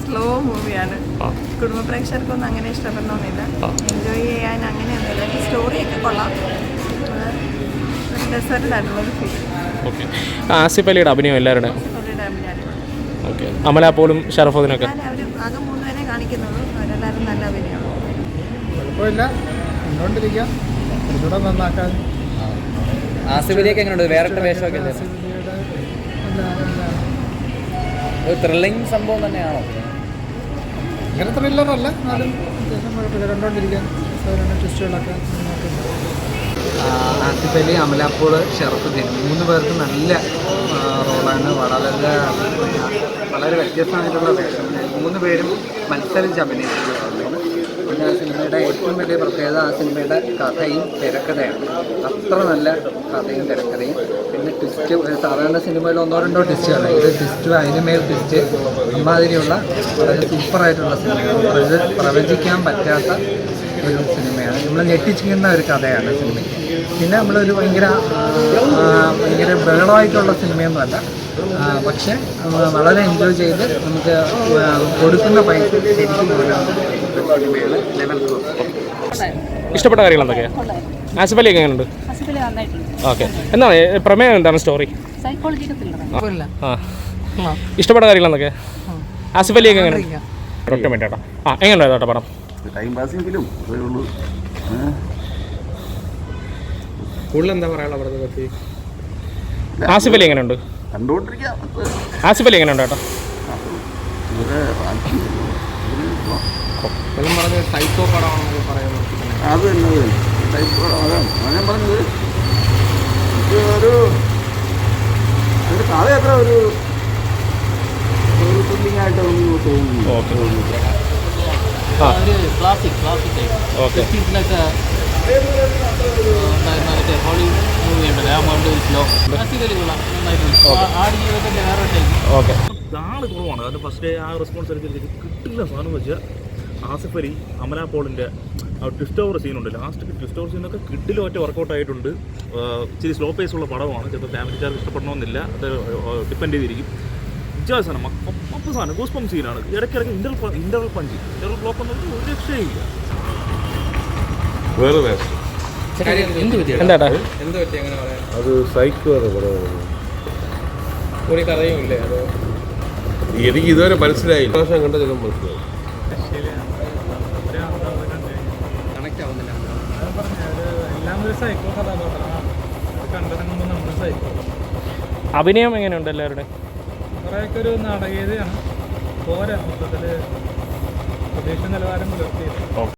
Slow മൂവിയാണ്. കുടുംബ പ്രേക്ഷകർക്കൊന്നും അങ്ങനെ ഇഷ്ടപ്പെടണമെന്നില്ല, എൻജോയ് ചെയ്യാൻ അങ്ങനെയൊന്നുമില്ല. സ്റ്റോറിയൊക്കെ കൊള്ളാം, രസകരമായിട്ടുള്ളൊരു ഫീൽ. ഓക്കെ. ആസിഫ് അലിയുടെ അഭിനയം എല്ലാവരുടെ ഓക്കെ. അമല പോലും ഷറഫുദ്ദീനൊക്കെ അവർ ആകെ 3 പേരെ കാണിക്കുന്നുള്ളൂ, അവരെല്ലാവരും നല്ല അഭിനയമാണ്. കുഴപ്പമില്ല, കണ്ടുകൊണ്ടിരിക്കാം, കുറച്ചുകൂടെ നന്നാക്കാൻ. ആസിഫ് അലിയൊക്കെ എങ്ങനെയുണ്ട്? വേറെ വേഷമൊക്കെ ഒരു ത്രില്ലിംഗ് സംഭവം തന്നെയാണോ? ഇങ്ങനെ ത്രില്ലറല്ല, എന്നാലും അത്യാവശ്യം കുഴപ്പമില്ല, കണ്ടുകൊണ്ടിരിക്കാൻ ട്വിസ്റ്റുകളൊക്കെ. ആസിഫ് അലി, അമല പോൾ, ഷറഫുദ്ദീൻ 3 പേർക്ക് നല്ല റോളാണ്. വളരെ വ്യത്യസ്തമായിട്ടുള്ള വേഷം. 3 പേരും മത്സരിച്ച് അഭിനയിച്ചിട്ടുള്ളതാണ്. പിന്നെ ആ സിനിമയുടെ ഏറ്റവും വലിയ പ്രത്യേകത ആ സിനിമയുടെ കഥയും തിരക്കഥയാണ്. അത്ര നല്ല കഥയും തിരക്കഥയും. പിന്നെ ട്വിസ്റ്റ്, സാധാരണ സിനിമയിൽ 1-2 ട്വിസ്റ്റുകളാണ്. ഇത് ട്വിസ്റ്റ്, അതിനുമേൽ ട്വിസ്റ്റ്, അമ്മാതിരിയുള്ള വളരെ സൂപ്പറായിട്ടുള്ള സിനിമയാണ്. പ്രവചിക്കാൻ പറ്റാത്ത ഒരു സിനിമയാണ്. നമ്മൾ ഞെട്ടിച്ചിരിക്കുന്ന ഒരു കഥയാണ് സിനിമയ്ക്ക്. പിന്നെ നമ്മളൊരു ഭയങ്കര ബഹളമായിട്ടുള്ള സിനിമയൊന്നുമല്ല, പക്ഷേ വളരെ എൻജോയ് ചെയ്ത് നമുക്ക് കൊടുക്കുന്ന പൈസ ശരിക്കും സിനിമയാണ്. ലെവൽ ഇഷ്ടപ്പെട്ട കാര്യങ്ങൾ എന്തൊക്കെയാണ്? ആസിഫ് അലിയൊക്കെ എങ്ങനെയുണ്ട്? ഓക്കെ. എന്താണ് പ്രമേയം, എന്താണ് സ്റ്റോറി? ഇഷ്ടപ്പെട്ട കാര്യങ്ങൾ എന്തൊക്കെയാണ്? ആസിഫ് അലിയൊക്കെ എങ്ങനെയാണ്? ഒറ്റ മിനിറ്റ് കേട്ടോ. എങ്ങനെയുണ്ടായിരുന്നു കേട്ടോ പടം? ടൈം പാസിംഗ് ഫിലിം അതേ ഉള്ളൂ. കൂടുതൽ എന്താ പറയാനുള്ള പടത്തെ പറ്റി? ആസിഫ് അലി എങ്ങനെയുണ്ട്? കണ്ടുകൊണ്ടിരിക്കാം. ആസിഫ് അലി എങ്ങനെയുണ്ട് കേട്ടോ? സൈക്കോ പടമാണെന്നൊക്കെ പറയുന്നത് അത് തന്നെ ടൈപ്പ് അതാണ് ഞാൻ പറഞ്ഞത്. ഒരു കഥ അത്ര ഒരു ത്രില്ലിംഗ് ആയിട്ട് തോന്നുന്നു. ഓക്കെ. ഓക്കെ. ആള് കുറവാണ്. അതിൻ്റെ ഫസ്റ്റ് ആ റെസ്പോൺസ് അനുസരിച്ച് കിട്ടില്ല സാധനം വെച്ചാൽ ആസിഫ് അലി, അമല പോളിൻ്റെ ആ ട്വിസ്റ്റ് ഓവർ സീനുണ്ട്. ലാസ്റ്റ് ട്വിസ്റ്റ് ഓവർ സീനൊക്കെ കിട്ടിലും ഒറ്റ വർക്കൗട്ട് ആയിട്ടുണ്ട്. ഇച്ചിരി സ്ലോ പേസ് ഉള്ള പടമാണ്. ചിലപ്പോൾ ഫാമിലിക്കാർക്ക് ഇഷ്ടപ്പെടണമെന്നില്ല, അത് ഡിപ്പെൻഡ് ചെയ്തിരിക്കും. വിജയ സാധനം അപ്പം സാധനം ഗൂസ്പം സീനാണ്. ഇടയ്ക്കിടയ്ക്ക് ഇൻ്റർവൽ പഞ്ച്, ഇൻ്റർവൽ ബ്ലോക്ക് ഒന്നും ഒരു രക്ഷയില്ല. വേറെ വേഷം എന്താ അത് സൈക്കോ ഒരു കഥയും ഇല്ലേ? അത് എനിക്ക് ഇതുവരെ മനസ്സിലായില്ല. പ്രാവശ്യം കണ്ട ചില മനസ്സിലായി. അഭിനയം എങ്ങനെയുണ്ട് എല്ലാവരുടെ? കുറേയൊക്കെ ഒരു നാടകീയതയാണ്, പോരാ മൊത്തത്തിൽ പ്രതീക്ഷ നിലവാരം പുലർത്തിയത്.